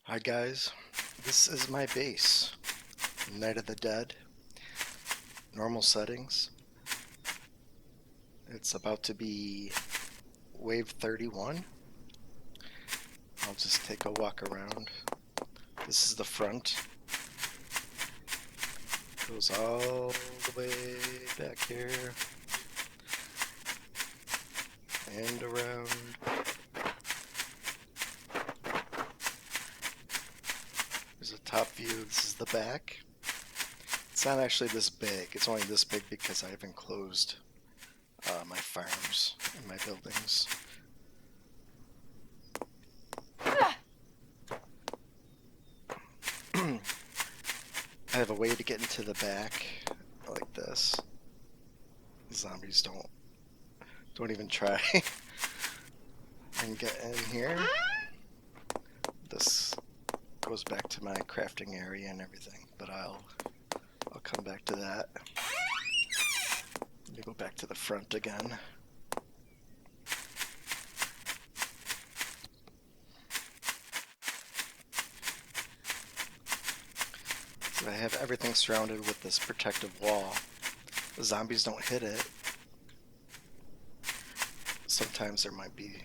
Hi guys, this is my base. Night of the Dead, normal settings. It's about to be wave 31. I'll just take a walk around. This is the front. Goes all the way back here and around. There's a top view. This is the back. It's not actually this big. It's only this big because I've enclosed my farms and my buildings. I have a way to get into the back like this. Zombies don't even try. And get in here. This goes back to my crafting area and everything, but I'll come back to that. Let me go back to the front again. So I have everything surrounded with this protective wall. The zombies don't hit it. Sometimes there might be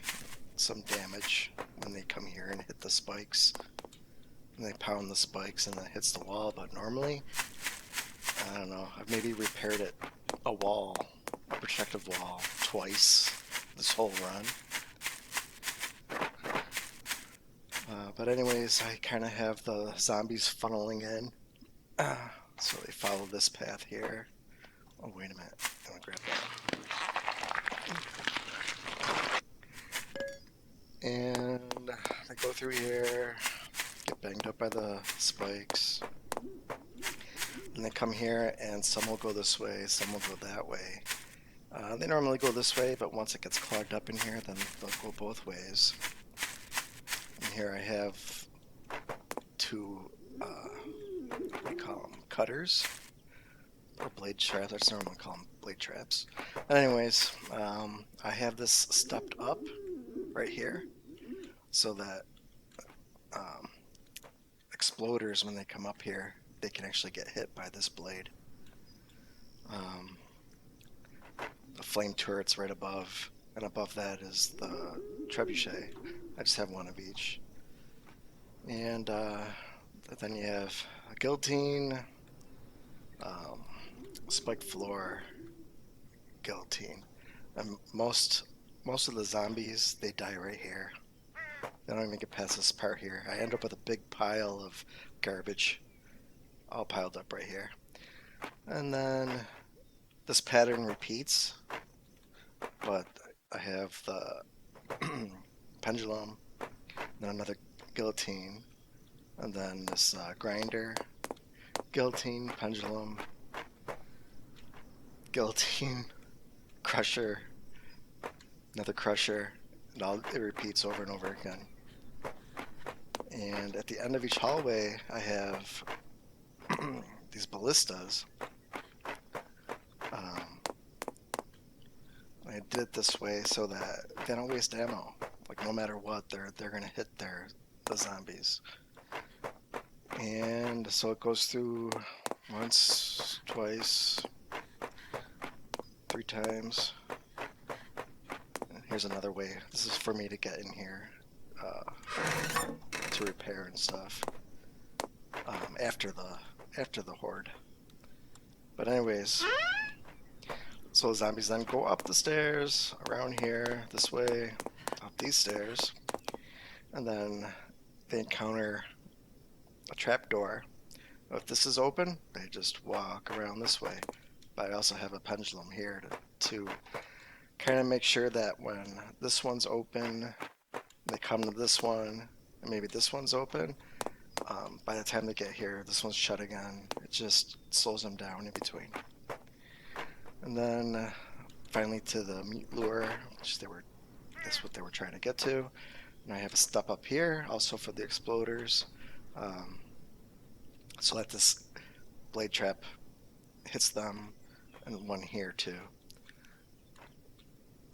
some damage when they come here and hit the spikes. And they pound the spikes and it hits the wall, but normally, I don't know, I've maybe repaired it, a protective wall, twice this whole run. But anyways, I kind of have the zombies funneling in. So they follow this path here. Oh, wait a minute. I'm gonna grab that. And I go through here, get banged up by the spikes. And they come here, and some will go this way, some will go that way. They normally go this way, but once it gets clogged up in here, then they'll go both ways. And here I have two, what do you call them? Cutters? Or blade traps. I just normally call them blade traps. But anyways, I have this stepped up right here so that exploders, when they come up here, they can actually get hit by this blade. The flame turret's right above, and above that is the trebuchet. I just have one of each. And then you have a guillotine, spiked floor, guillotine. And most of the zombies, they die right here. They don't even get past this part here. I end up with a big pile of garbage all piled up right here. And then this pattern repeats, but I have the pendulum, then another guillotine, and then this grinder, guillotine, pendulum, guillotine, crusher, another crusher, and it repeats over and over again. And at the end of each hallway, I have these ballistas. I did it this way so that they don't waste ammo. Like no matter what, they're gonna hit the zombies. And so it goes through once, twice, 3 times. And here's another way. This is for me to get in here to repair and stuff after the horde. But anyways, so the zombies then go up the stairs, around here, this way, up these stairs, and then they encounter a trapdoor. If this is open, they just walk around this way. But I also have a pendulum here to kind of make sure that when this one's open, they come to this one, and maybe this one's open, by the time they get here, this one's shut again. It just slows them down in between. And then finally to the meat lure, which that's what they were trying to get to. And I have a step up here, also for the exploders, so that this blade trap hits them, and one here too.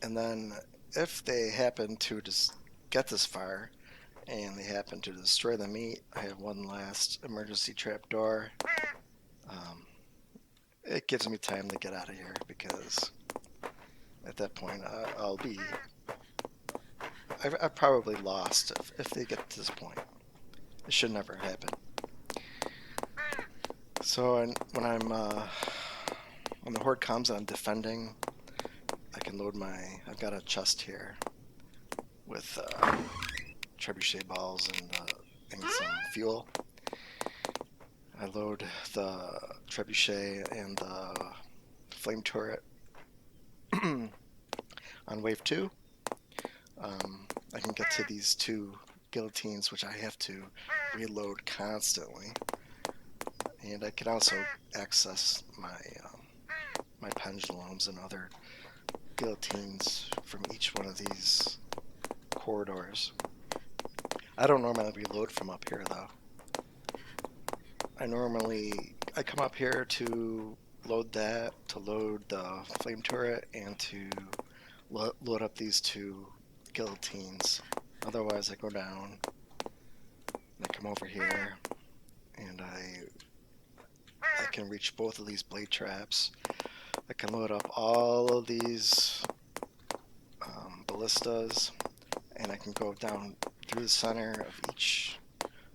And then if they happen to just get this far and they happen to destroy the meat, I have one last emergency trap door. It gives me time to get out of here because at that point I've probably lost if they get to this point. It should never happen. So when the horde comes and I'm defending, I can load I've got a chest here with trebuchet balls and some fuel. I load the trebuchet and the flame turret on wave 2. I can get to these 2 guillotines, which I have to reload constantly. And I can also access my pendulums and other guillotines from each one of these corridors. I don't normally reload from up here though. I come up here to load that, to load the flame turret, and to load up these 2 guillotines. Otherwise I go down and I come over here and I can reach both of these blade traps. I can load up all of these ballistas, and I can go down through the center of each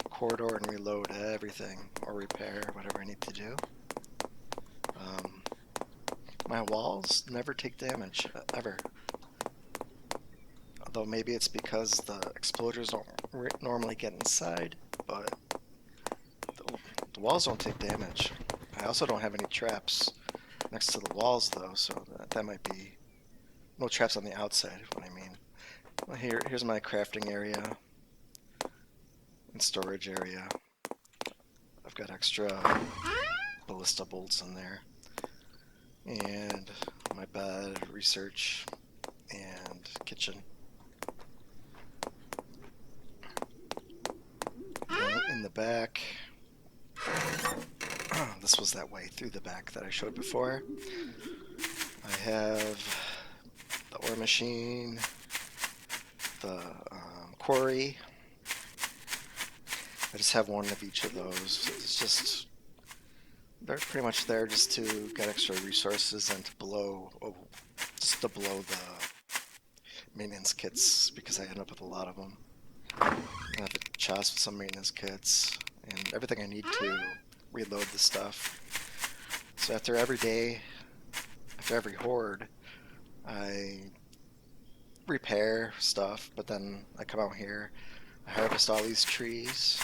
corridor and reload everything or repair whatever I need to do. My walls never take damage, ever. Although maybe it's because the exploders don't normally get inside, but the walls don't take damage. I also don't have any traps next to the walls though, so that might be no traps on the outside, is what I mean. Well, here's my crafting area and storage area. I've got extra ballista bolts in there, and my bed, research, and kitchen. And in the back, this was that way through the back that I showed before. I have the ore machine, the quarry. I just have one of each of those. It's just, they're pretty much there just to get extra resources and to blow the maintenance kits, because I end up with a lot of them. I have a chest with some maintenance kits and everything I need to reload the stuff. So after every day, after every horde, I repair stuff, but then I come out here, I harvest all these trees,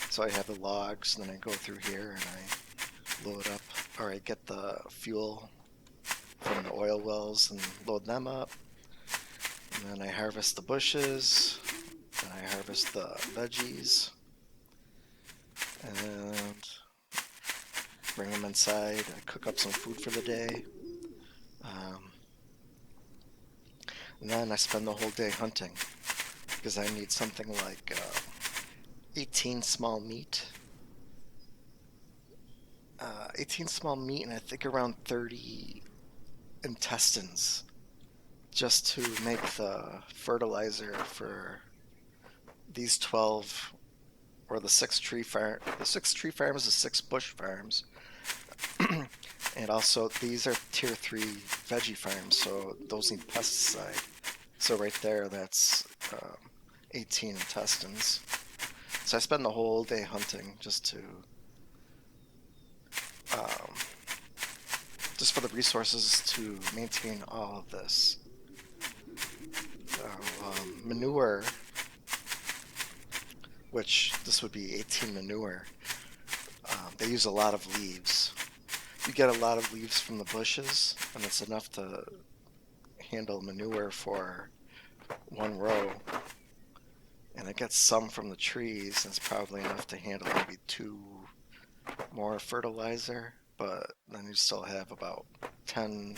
so I have the logs, and then I go through here and I load up, or I get the fuel from the oil wells and load them up, and then I harvest the bushes, and I harvest the veggies, and bring them inside. I cook up some food for the day. And then I spend the whole day hunting, because I need something like 18 small meat. 18 small meat, and I think around 30 intestines, just to make the fertilizer for these 12, or the 6 tree farm. The 6 tree farms, the 6 bush farms. And also, these are tier 3 veggie farms, so those need pesticide. So right there, that's 18 intestines. So I spend the whole day hunting just for the resources to maintain all of this. Manure, which this would be 18 manure. They use a lot of leaves. You get a lot of leaves from the bushes, and it's enough to handle manure for 1 row. And I get some from the trees, and it's probably enough to handle maybe 2 more fertilizer, but then you still have about 10,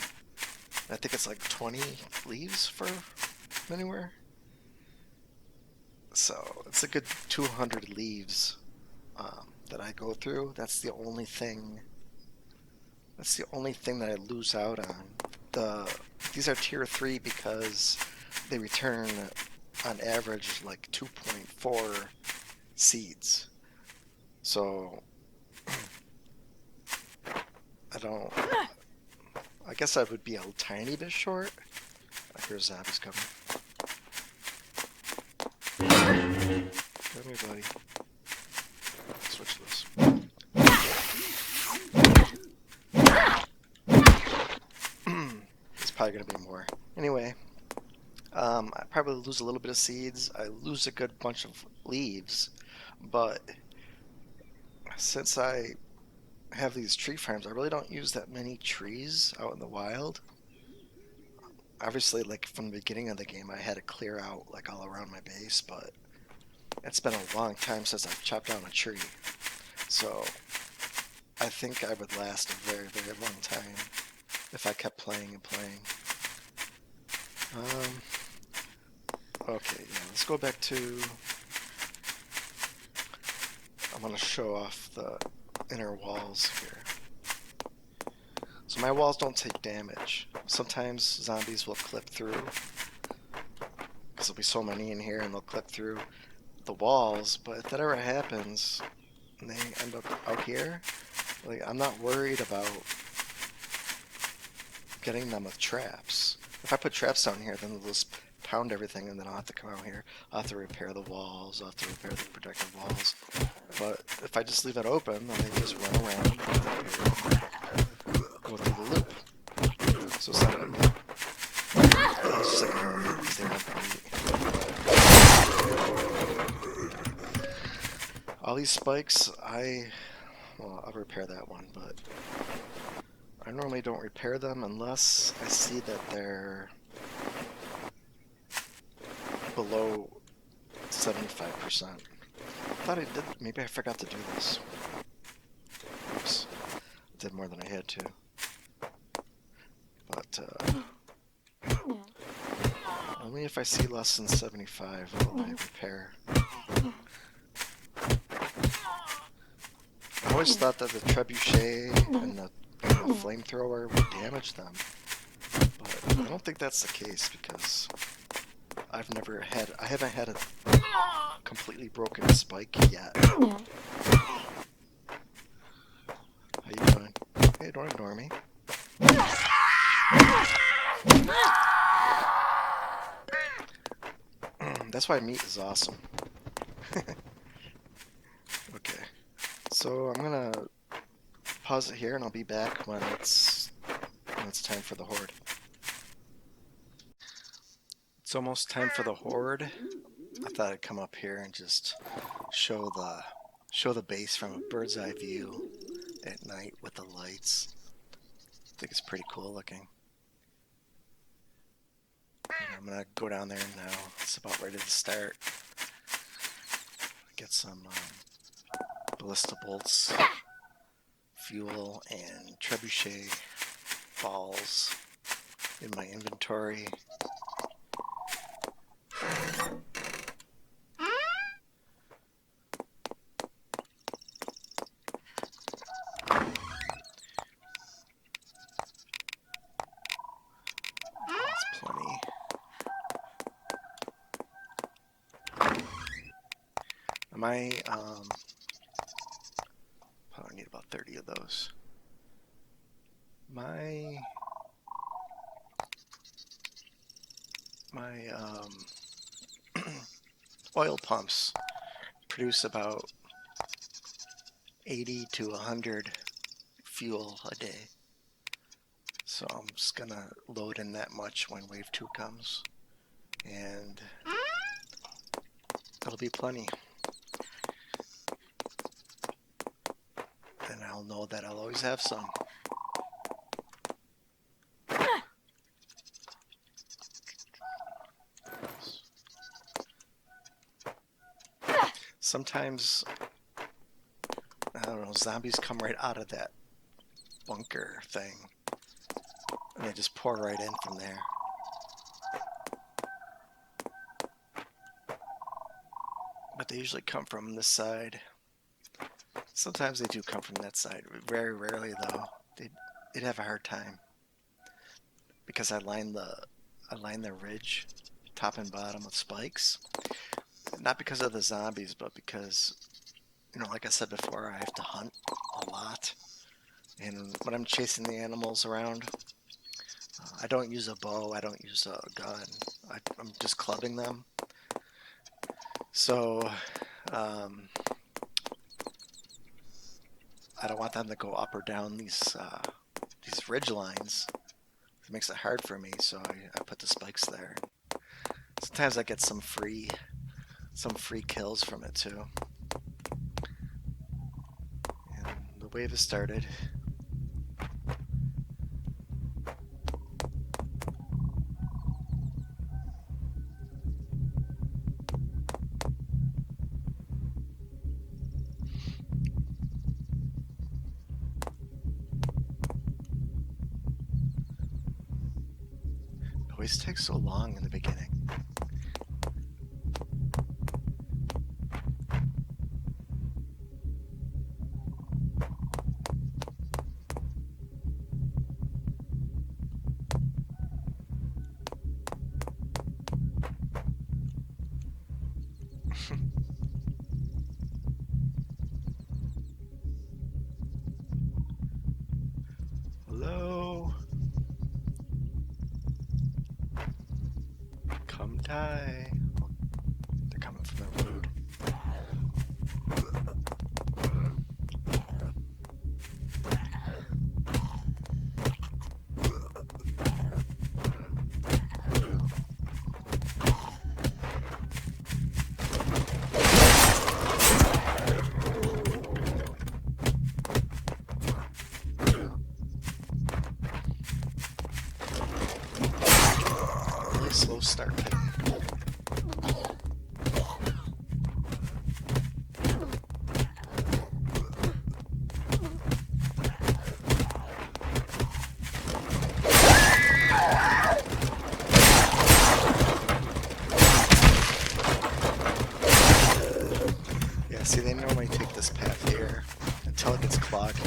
I think it's like 20 leaves for manure. So it's a good 200 leaves that I go through. That's the only thing that I lose out on. These are tier 3 because they return on average like 2.4 seeds. So I guess I would be a tiny bit short. I hear zombies coming. Come here, buddy. Switch this. It's probably gonna be more. Anyway, I probably lose a little bit of seeds. I lose a good bunch of leaves, but since I have these tree farms, I really don't use that many trees out in the wild. Obviously, like from the beginning of the game, I had to clear out like all around my base, but it's been a long time since I've chopped down a tree. So I think I would last a very, very long time if I kept playing and playing. Okay, yeah, let's go back to... I want to show off the inner walls here. So my walls don't take damage. Sometimes zombies will clip through, because there'll be so many in here and they'll clip through the walls, but if that ever happens and they end up out here, like, I'm not worried about getting them with traps. If I put traps down here, then they'll just pound everything, and then I'll have to come out here. I'll have to repair the walls, I'll have to repair the protective walls. But if I just leave it open, then they just run around, go through the loop. So it's not like that. It's just like normal, because they want to eat. All these spikes, well, I'll repair that one, but I normally don't repair them unless I see that they're below 75%. I thought I did, maybe I forgot to do this. Oops, I did more than I had to. But, only if I see less than 75 will I repair. I always thought that the trebuchet and the flamethrower would damage them, but I don't think that's the case because I haven't had a completely broken spike yet. How you doing? Hey, don't ignore me. That's why meat is awesome. Okay, so I'm gonna pause it here and I'll be back when it's time for the horde. It's almost time for the horde. I thought I'd come up here and just show the base from a bird's eye view at night with the lights. I think it's pretty cool looking. I'm gonna go down there now. It's about ready to start. Get some ballista bolts, fuel, and trebuchet balls in my inventory. That's plenty. Probably need about 30 of those. My oil pumps produce about 80 to 100 fuel a day. So I'm just gonna load in that much when wave 2 comes, and that'll be plenty. And I'll know that I'll always have some. Sometimes, I don't know, zombies come right out of that bunker thing, and they just pour right in from there. But they usually come from this side. Sometimes they do come from that side. Very rarely, though. They'd have a hard time because I line the ridge top and bottom with spikes. Not because of the zombies, but because, you know, like I said before, I have to hunt a lot. And when I'm chasing the animals around, I don't use a bow, I don't use a gun. I'm just clubbing them. So, I don't want them to go up or down these ridge lines. It makes it hard for me, so I put the spikes there. Sometimes I get some free kills from it too. And the wave has started. It always takes so long in the beginning. Hello? Come die. They're coming from the road. Really slow start. Yeah, see, they normally take this path here until it gets clogged.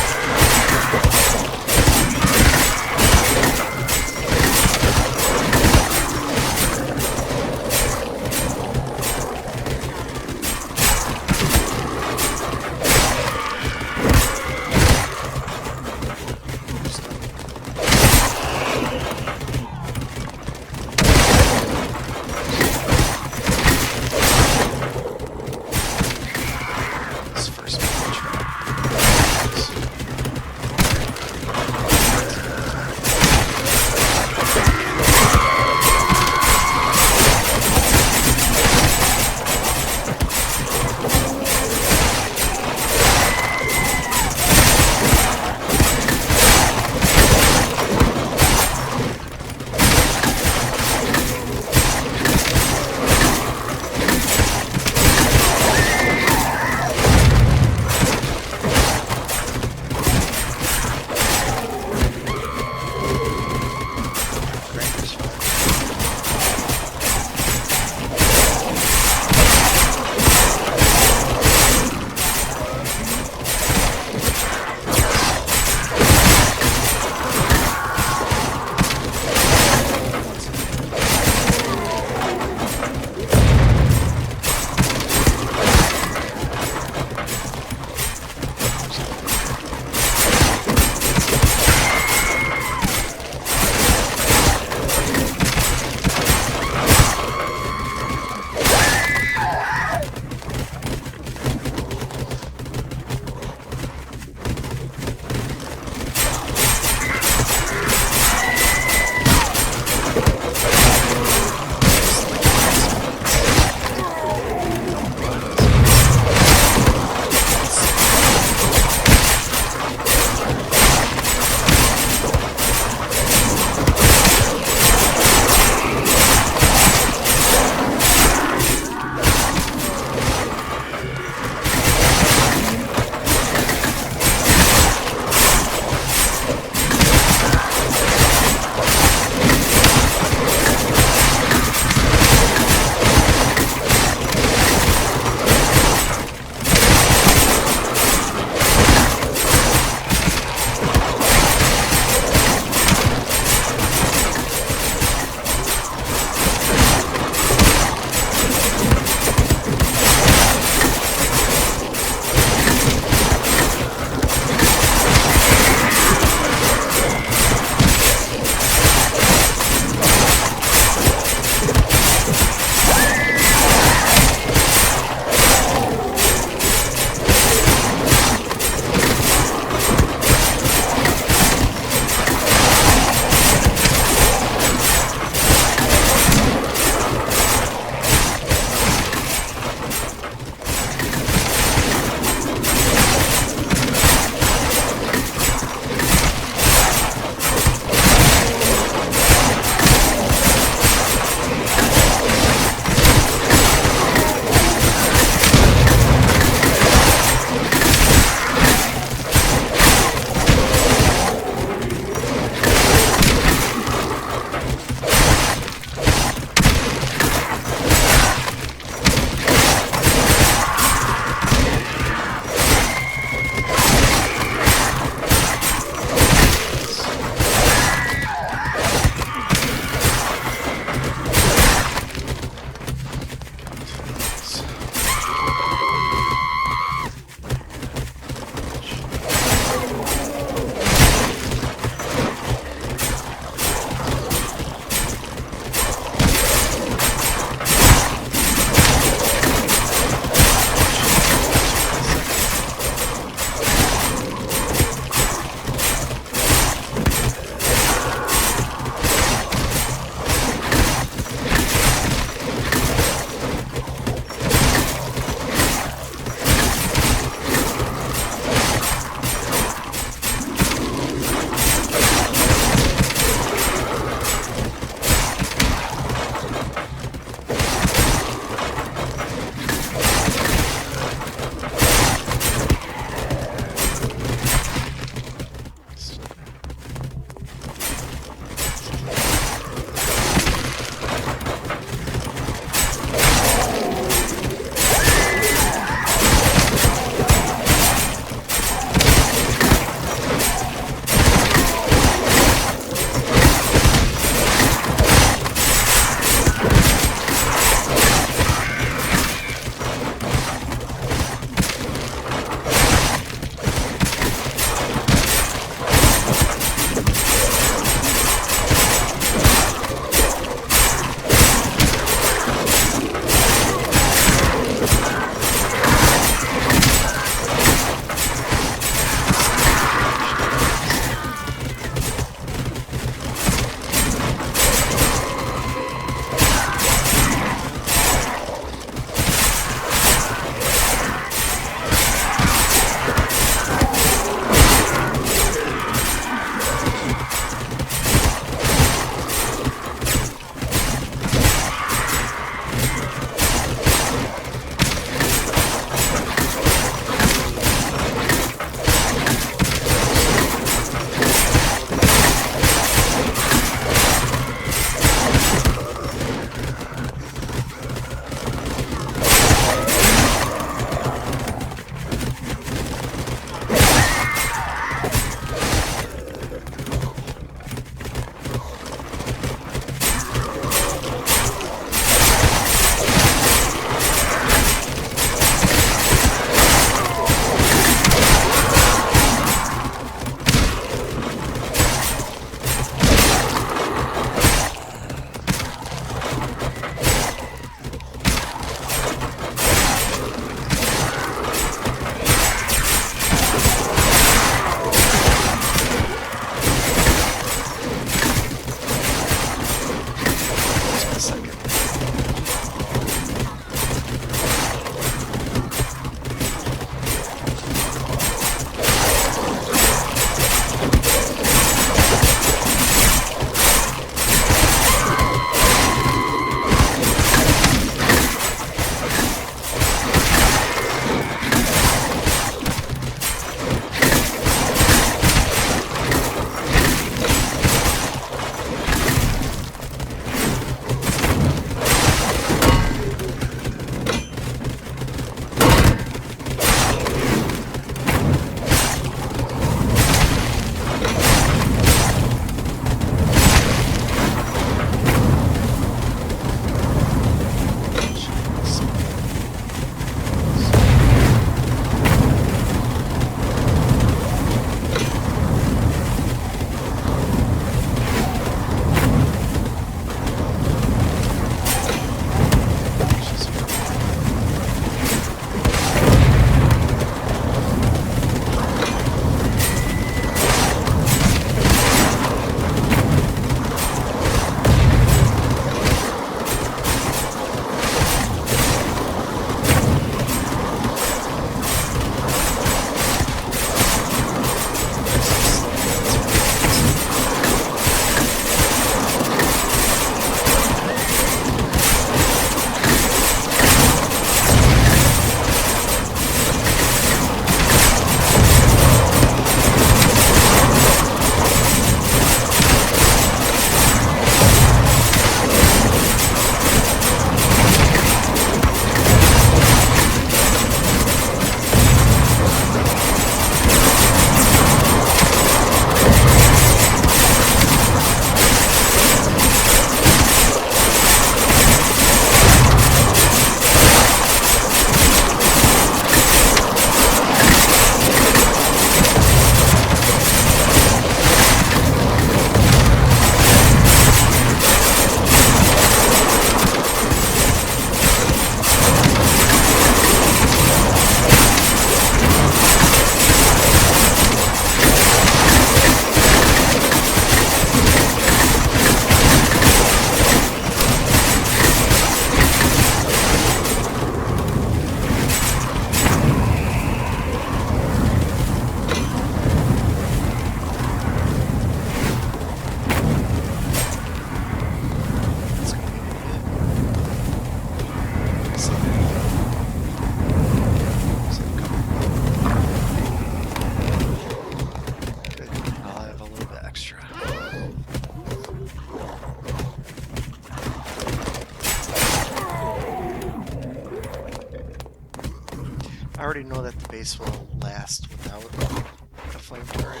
already know that the base will last without a flame turret.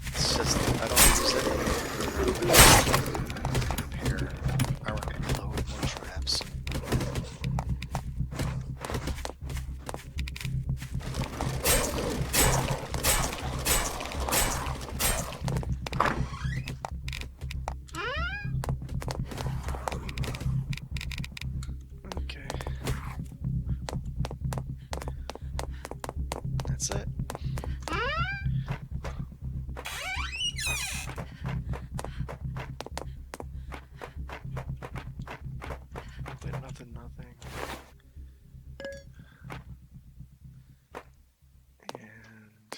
It's just I don't use it repair or reload more traps. Okay. That's it. Nothing. And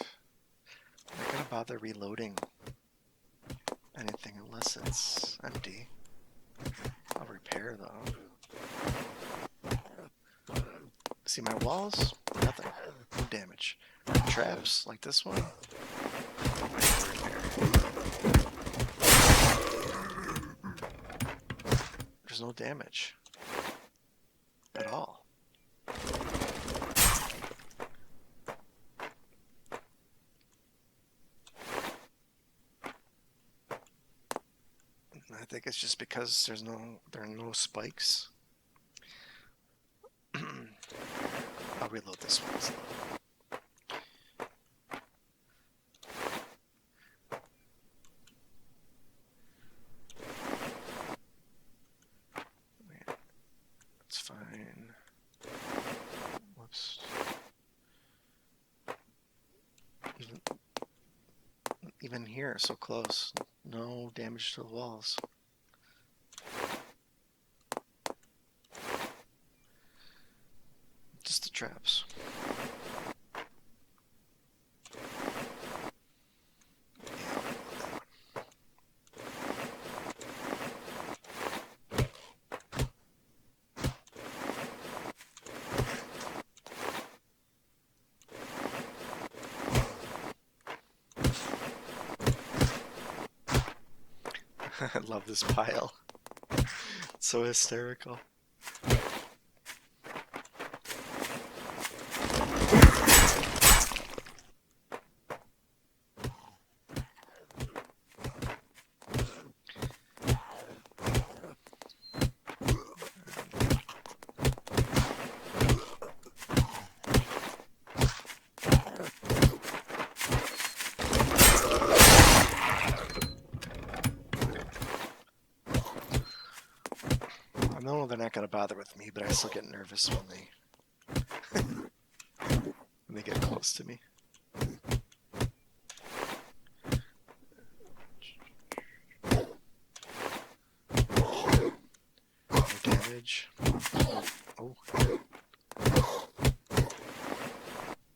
I'm not gonna bother reloading anything unless it's empty. I'll repair though. See my walls? Nothing. No damage. Traps like this one? There's no damage at all. I think it's just because there are no spikes. I'll reload this one as well. That's fine. Whoops. Even here, so close. No damage to the walls. Just the traps. I love this pile. It's so hysterical. No, they're not gonna bother with me, but I still get nervous when they get close to me. No damage. Oh.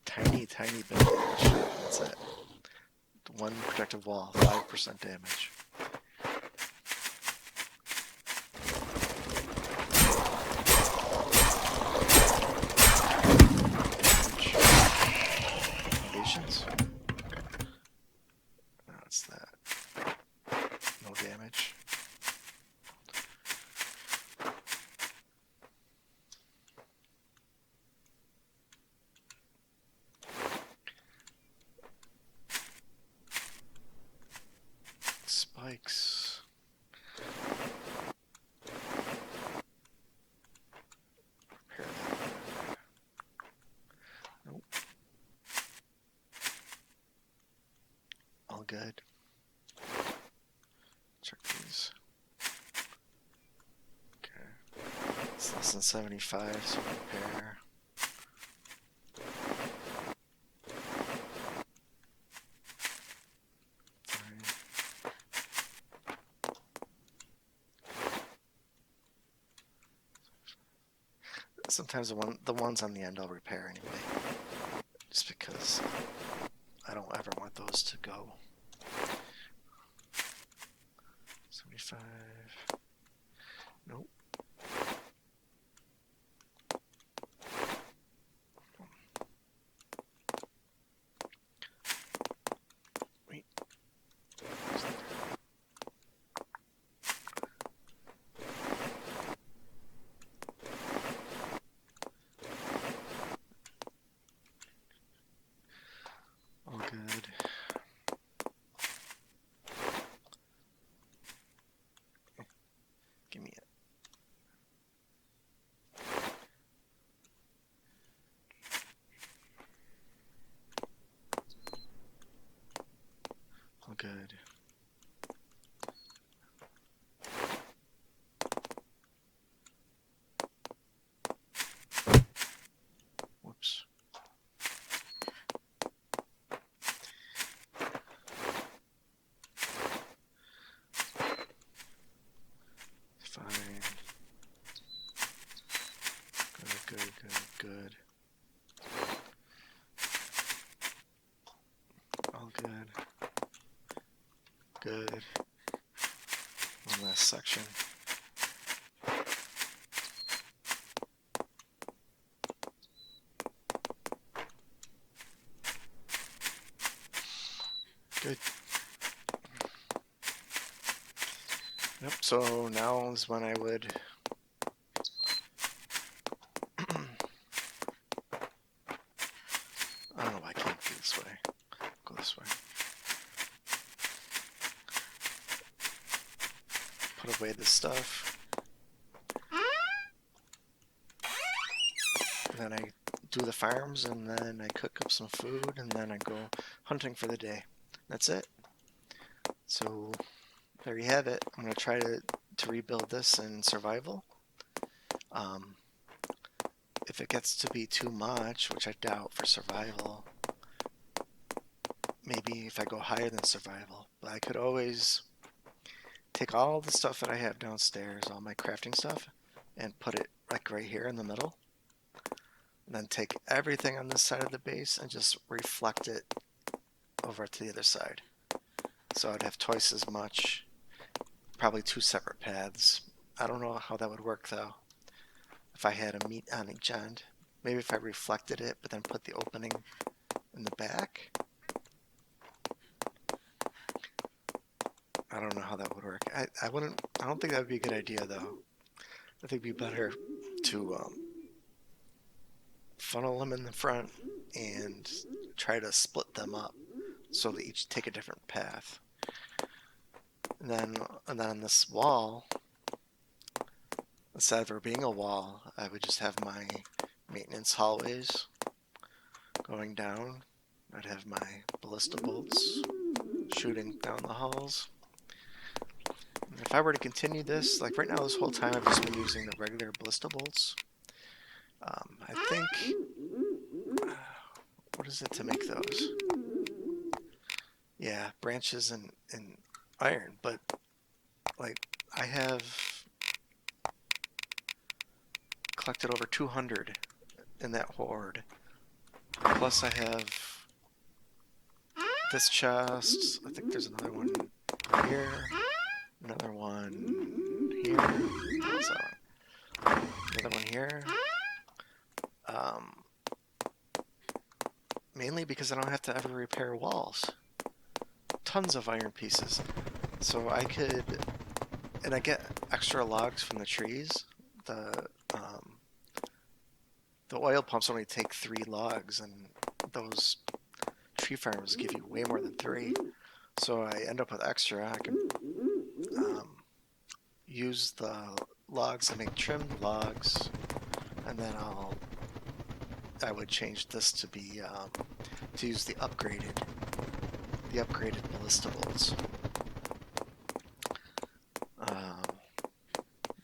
Tiny bit of damage. That's it. One protective wall, 5% damage. That's that. No damage. Spikes. Repair that. Nope. All good. Check these. Okay. It's less than 75, so repair. Sometimes the ones on the end I'll repair anyway, just because I don't ever want those to go. 75. Nope. Wait. good. Whoops. Fine. Good. All good. Good. One last section. Good. Yep, so now is when I would I don't know why I can't go this way. Go this way. Put away this stuff. And then I do the farms, and then I cook up some food, and then I go hunting for the day. That's it. So there you have it. I'm going to try to rebuild this in survival. If it gets to be too much, which I doubt for survival, maybe if I go higher than survival. But I could always take all the stuff that I have downstairs, all my crafting stuff, and put it like right here in the middle. And then take everything on this side of the base and just reflect it over to the other side. So I'd have twice as much, probably 2 separate paths. I don't know how that would work though. If I had a meat on each end. Maybe if I reflected it, but then put the opening in the back. I don't know how that would work. I don't think that would be a good idea though. I think it'd be better to funnel them in the front and try to split them up so they each take a different path. And then on this wall, instead of there being a wall, I would just have my maintenance hallways going down. I'd have my ballista bolts shooting down the halls. And if I were to continue this, like right now, this whole time I've just been using the regular ballista bolts. I think, what is it to make those? Yeah, branches and iron, but like I have collected over 200 in that horde. Plus I have this chest. I think there's another one here. Another one here. What's that one? Another one here. Mainly because I don't have to ever repair walls. Tons of iron pieces. So I could, and I get extra logs from the trees. The oil pumps only take 3 logs, and those tree farms give you way more than 3. So I end up with extra. I can use the logs to make trimmed logs, and then I would change this to be to use the upgraded ballista bolts.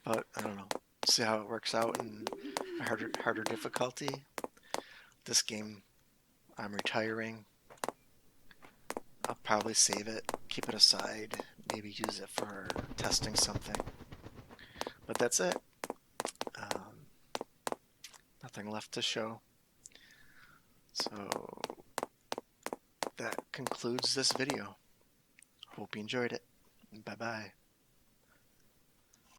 But I don't know. See how it works out in a harder difficulty. This game, I'm retiring. I'll probably save it, keep it aside, maybe use it for testing something. But that's it. Nothing left to show. So that concludes this video. Hope you enjoyed it. Bye-bye.